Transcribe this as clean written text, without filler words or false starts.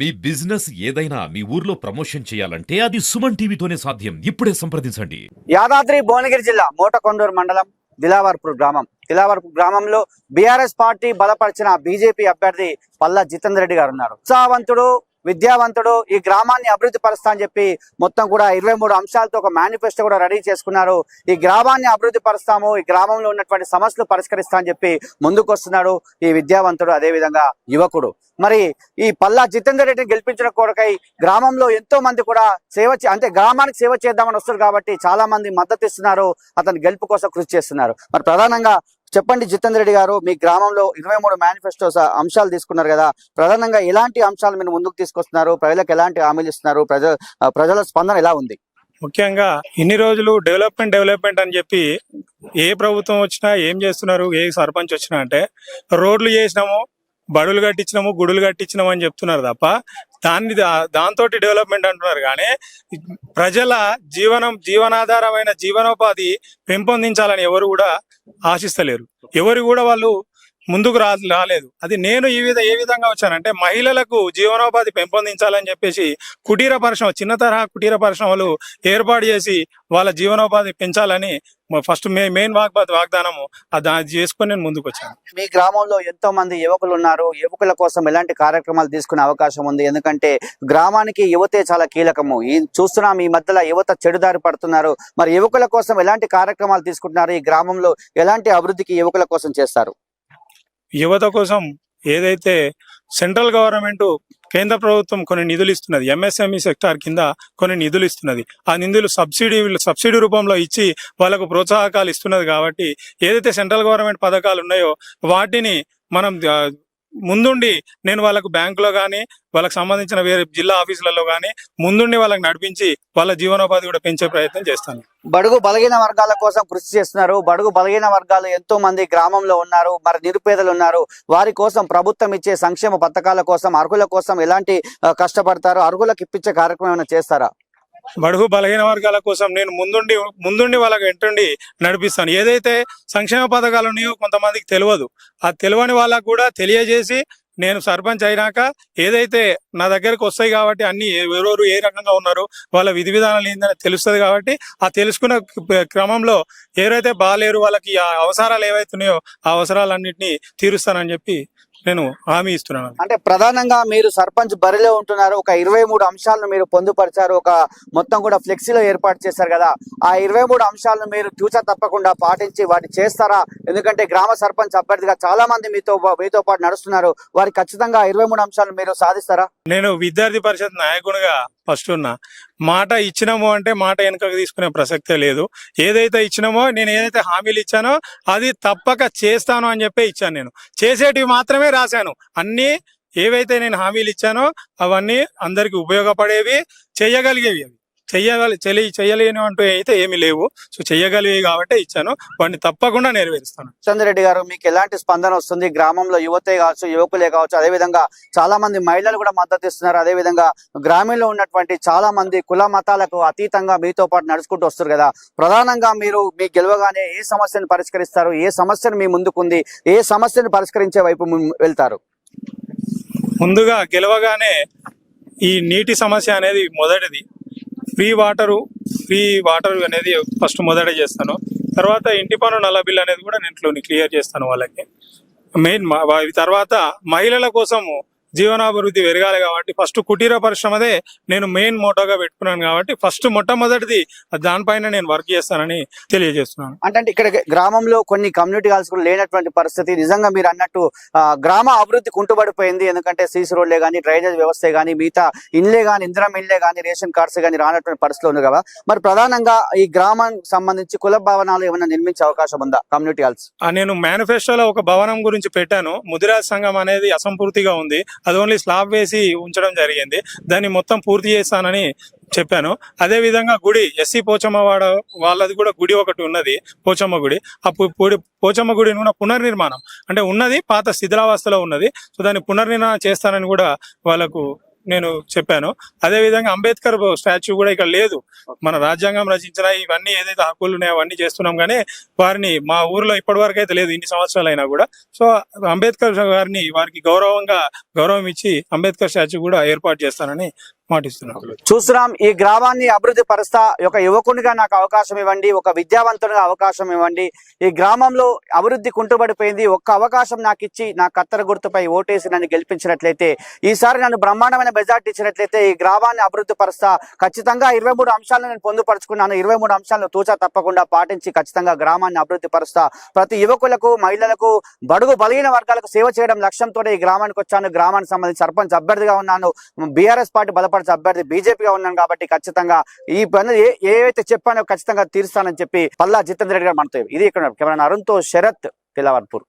మీ business ఏదైనా మీ ఊర్లో promotion చేయాలంటే అది సుమన్ టీవీతోనే సాధ్యం. ఇప్పుడే సంప్రదించండి. యాదాద్రి భువనగిరి జిల్లా మోటకొండూరు మండలం దిలావర్పూర్ గ్రామంలో బీఆర్ఎస్ పార్టీ బలపరిచిన బీజేపీ అభ్యర్థి పల్లా జితేందర్ రెడ్డి గారు ఉన్నారు. ఉత్సాహవంతుడు, విద్యావంతుడు, ఈ గ్రామాన్ని అభివృద్ధి పరుస్తా అని చెప్పి మొత్తం కూడా 23 అంశాలతో ఒక మేనిఫెస్టో కూడా రెడీ చేసుకున్నారు. ఈ గ్రామాన్ని అభివృద్ధి పరుస్తాము, ఈ గ్రామంలో ఉన్నటువంటి సమస్యలు పరిష్కరిస్తా అని చెప్పి ముందుకు వస్తున్నాడు ఈ విద్యావంతుడు, అదే విధంగా యువకుడు. మరి ఈ పల్లా జితేందర్ రెడ్డిని గెలిపించిన కొరకై గ్రామంలో ఎంతో మంది కూడా అంటే గ్రామానికి సేవ చేద్దామని వస్తారు కాబట్టి చాలా మంది మద్దతు ఇస్తున్నారు, అతని గెలుపు కోసం కృషి చేస్తున్నారు. మరి ప్రధానంగా చెప్పండి జితేందర్ రెడ్డి గారు, మీ గ్రామంలో 23 మేనిఫెస్టో అంశాలు తీసుకున్నారు కదా, ప్రధానంగా ఎలాంటి అంశాలు మీరు ముందుకు తీసుకొస్తున్నారు, ప్రజలకు ఎలాంటి హామీలు ఇస్తున్నారు, ప్రజల స్పందన ఎలా ఉంది? ముఖ్యంగా ఇన్ని రోజులు డెవలప్మెంట్ అని చెప్పి ఏ ప్రభుత్వం వచ్చినా ఏం చేస్తున్నారు, ఏ సర్పంచ్ వచ్చినా అంటే రోడ్లు చేసినాము, బడులు కట్టించినాము, గుడులు కట్టించినాము అని చెప్తున్నారు తప్ప దాంతో డెవలప్మెంట్ అంటున్నారు. కానీ ప్రజల జీవనాధారమైన జీవనోపాధి పెంపొందించాలని ఎవరు కూడా ఆశిస్తలేరు, ఎవరు కూడా వాళ్ళు ముందుకు రాలేదు. అది నేను ఏ విధంగా వచ్చానంటే మహిళలకు జీవనోపాధి పెంపొందించాలని చెప్పేసి చిన్న తరహా కుటీర పరిశ్రమలు ఏర్పాటు చేసి వాళ్ళ జీవనోపాధి పెంచాలని ఫస్ట్ మెయిన్ వాగ్దానము అది చేసుకొని నేను ముందుకు వచ్చాను. మీ గ్రామంలో ఎంతో మంది యువకులు ఉన్నారు, యువకుల కోసం ఎలాంటి కార్యక్రమాలు తీసుకునే అవకాశం ఉంది? ఎందుకంటే గ్రామానికి యువతే చాలా కీలకము. చూస్తున్నాం ఈ మధ్యలో యువత చెడుదారి పడుతున్నారు. మరి యువకుల కోసం ఎలాంటి కార్యక్రమాలు తీసుకుంటున్నారు? ఈ గ్రామంలో ఎలాంటి అభివృద్ధికి యువకుల కోసం చేస్తారు? యువత కోసం ఏదైతే సెంట్రల్ గవర్నమెంట్ కేంద్ర ప్రభుత్వం కొన్ని నిధులు ఇస్తున్నది, ఎంఎస్ఎంఈ సెక్టార్ కింద కొన్ని నిధులు ఇస్తున్నది. ఆ నిధులు సబ్సిడీ రూపంలో ఇచ్చి వాళ్ళకు ప్రోత్సాహకాలు ఇస్తున్నది. కాబట్టి ఏదైతే సెంట్రల్ గవర్నమెంట్ పథకాలు ఉన్నాయో వాటిని మనం ముందుండి నేను వాళ్ళకు బ్యాంకులో కానీ వాళ్ళకి సంబంధించిన వేరే జిల్లా ఆఫీసులలో కానీ ముందుండి వాళ్ళకి నడిపించి వాళ్ళ జీవనోపాధి కూడా పెంచే ప్రయత్నం చేస్తాను. బడుగు బలహీన వర్గాల కోసం కృషి చేస్తున్నారు. బడుగు బలహీన వర్గాలు ఎంతో మంది గ్రామంలో ఉన్నారు, మరి నిరుపేదలు ఉన్నారు. వారి కోసం ప్రభుత్వం ఇచ్చే సంక్షేమ పథకాల కోసం, అర్హుల కోసం ఎలాంటి కష్టపడతారు? అర్హులకు ఇప్పించే కార్యక్రమం ఏమైనా చేస్తారా? బడుగు బలహీన వర్గాల కోసం నేను ముందుండి వాళ్ళకి వెంటుండి నడిపిస్తాను. ఏదైతే సంక్షేమ పథకాలు ఉన్నాయో కొంతమందికి తెలియదు, ఆ తెలియని వాళ్ళకు కూడా తెలియజేసి నేను సర్పంచ్ అయినాక ఏదైతే నా దగ్గరకు వస్తాయి కాబట్టి అన్ని ఎవరెవరు ఏ రకంగా ఉన్నారు వాళ్ళ విధి విధానాలు ఏందని తెలుస్తుంది. కాబట్టి ఆ తెలుసుకున్న క్రమంలో ఎవరైతే బాగాలేరు వాళ్ళకి ఆ అవసరాలు ఏవైతున్నాయో ఆ అవసరాలన్నింటినీ తీరుస్తానని చెప్పి నేను హామీ ఇస్తున్నాను. అంటే ప్రధానంగా మీరు సర్పంచ్ బరిలో ఉంటున్నారు, ఒక 23 అంశాలను మీరు పొందుపరిచారు, ఒక మొత్తం కూడా ఫ్లెక్సీలో ఏర్పాటు చేశారు కదా, ఆ 23 అంశాలను మీరు చూసా తప్పకుండా పాటించి వాటి చేస్తారా? ఎందుకంటే గ్రామ సర్పంచ్ అభ్యర్థిగా చాలా మంది మీతో పాటు నడుస్తున్నారు, వారికి ఖచ్చితంగా 23 అంశాలను మీరు సాధిస్తారా? నేను విద్యార్థి పరిషత్ నాయకునిగా ఫస్ట్ ఉన్నా, మాట ఇచ్చినామో అంటే మాట వెనుకకు తీసుకునే ప్రసక్తే లేదు. ఏదైతే ఇచ్చినామో నేను ఏదైతే హామీలు ఇచ్చానో అది తప్పక చేస్తాను అని చెప్పి ఇచ్చాను. నేను చేసేటివి మాత్రమే రాశాను. అన్నీ ఏవైతే నేను హామీలు ఇచ్చానో అవన్నీ అందరికి ఉపయోగపడేవి, చేయగలిగేవి. చెయ్యలేని అంటూ అయితే ఏమీ లేవు. సో చెయ్యగలిగేవి కాబట్టి ఇచ్చాను, వాటిని తప్పకుండా నెరవేరుస్తాను. జితేందర్ రెడ్డి గారు, మీకు ఎలాంటి స్పందన వస్తుంది? గ్రామంలో యువతే కావచ్చు, యువకులే కావచ్చు, అదేవిధంగా చాలా మంది మహిళలు కూడా మద్దతు ఇస్తున్నారు. అదేవిధంగా గ్రామంలో ఉన్నటువంటి చాలా మంది కుల మతాలకు అతీతంగా మీతో పాటు నడుచుకుంటూ వస్తారు కదా, ప్రధానంగా మీరు మీ గెలవగానే ఏ సమస్యను పరిష్కరిస్తారు? ఏ సమస్యను మీ ముందుకుంది? ఏ సమస్యను పరిష్కరించే వైపు వెళ్తారు? ముందుగా గెలవగానే ఈ నీటి సమస్య అనేది మొదటిది. ఫ్రీ వాటర్ అనేది ఫస్ట్ మొదట చేస్తాను. తర్వాత ఇంటి పన్ను నల్ల బిల్ అనేది కూడా నేను క్లియర్ చేస్తాను వాళ్ళకి. మెయిన్ తర్వాత మహిళల కోసము జీవనాభివృద్ధి పెరగాలి కాబట్టి ఫస్ట్ కుటీర పరిశ్రమదే నేను మెయిన్ మోటోగా పెట్టుకున్నాను. కాబట్టి ఫస్ట్ మొట్టమొదటిది దానిపైన నేను వర్క్ చేస్తానని తెలియజేస్తున్నాను. అంటే ఇక్కడ గ్రామంలో కొన్ని కమ్యూనిటీ హాల్స్ కూడా లేనటువంటి పరిస్థితి, నిజంగా మీరు అన్నట్టు గ్రామ అభివృద్ధి కుంటుపడిపోయింది. ఎందుకంటే సీసీ రోడ్లే కానీ, డ్రైనేజ్ వ్యవస్థ కానీ, మిగతా ఇండ్లే కానీ, ఇందిరం ఇండ్లే కానీ, రేషన్ కార్డ్స్ కానీ రానటువంటి పరిస్థితులు ఉంది కదా. మరి ప్రధానంగా ఈ గ్రామానికి సంబంధించి కుల భవనాలు ఏమైనా నిర్మించే అవకాశం ఉందా? కమ్యూనిటీ హాల్స్ నేను మేనిఫెస్టోలో ఒక భవనం గురించి పెట్టాను. ముదిరాజ్ సంఘం అనేది అసంపూర్తిగా ఉంది, అది ఓన్లీ స్లాబ్ వేసి ఉంచడం జరిగింది. దాన్ని మొత్తం పూర్తి చేస్తానని చెప్పాను. అదే విధంగా గుడి ఎస్సీ పోచమ్మవాడ వాళ్ళది కూడా గుడి ఒకటి ఉన్నది, పోచమ్మ గుడి. ఆ పోచమ్మ గుడి పునర్నిర్మాణం అంటే ఉన్నది పాత శిథిలావస్థలో ఉన్నది. సో దాన్ని పునర్నిర్మాణం చేస్తానని కూడా వాళ్ళకు నేను చెప్పాను. అదే విధంగా అంబేద్కర్ స్టాచ్యూ కూడా ఇక్కడ లేదు. మన రాజ్యాంగం రచించిన ఇవన్నీ ఏదైతే హక్కులు ఉన్నాయో అవన్నీ చేస్తున్నాం, కానీ వారిని మా ఊర్లో ఇప్పటి వరకు అయితే లేదు, ఇన్ని సంవత్సరాలు అయినా కూడా. సో అంబేద్కర్ గారిని వారికి గౌరవం ఇచ్చి అంబేద్కర్ స్టాచ్యూ కూడా ఏర్పాటు చేస్తానని మాటిస్తున్నాను. చూస్తున్నాం, ఈ గ్రామాన్ని అభివృద్ధి పరుస్తా, ఒక యువకునిగా నాకు అవకాశం ఇవ్వండి, ఒక విద్యావంతునిగా అవకాశం ఇవ్వండి. ఈ గ్రామంలో అభివృద్ధి కుంటుబడిపోయింది, ఒక్క అవకాశం నాకు ఇచ్చి నా కత్తెర గుర్తుపై ఓటేసి నన్ను గెలిపించినట్లయితే, ఈసారి నన్ను బ్రహ్మాండమైన మెజార్టీ ఇచ్చినట్లయితే ఈ గ్రామాన్ని అభివృద్ధి పరుస్తా. ఖచ్చితంగా 23 అంశాలను నేను పొందుపరుచుకున్నాను. 23 అంశాలను తూచా తప్పకుండా పాటించి ఖచ్చితంగా గ్రామాన్ని అభివృద్ధి పరుస్తా. ప్రతి యువకులకు, మహిళలకు, బడుగు బలహీన వర్గాలకు సేవ చేయడం లక్ష్యంతో ఈ గ్రామానికి వచ్చాను. గ్రామానికి సంబంధించి సర్పంచ్ అభ్యర్థిగా ఉన్నాను. బీఆర్ఎస్ పార్టీ బలపరిచే అభ్యర్థి బీజేపీగా ఉన్నాను కాబట్టి ఖచ్చితంగా ఈ పనులు ఏవైతే చెప్పానో ఖచ్చితంగా తీరుస్తానని చెప్పి పల్లా జితేందర్ రెడ్డి గారు మనతో. ఇది ఇక్కడ కెమెరా అరుణ్తో శరత్, తిలావర్పూర్.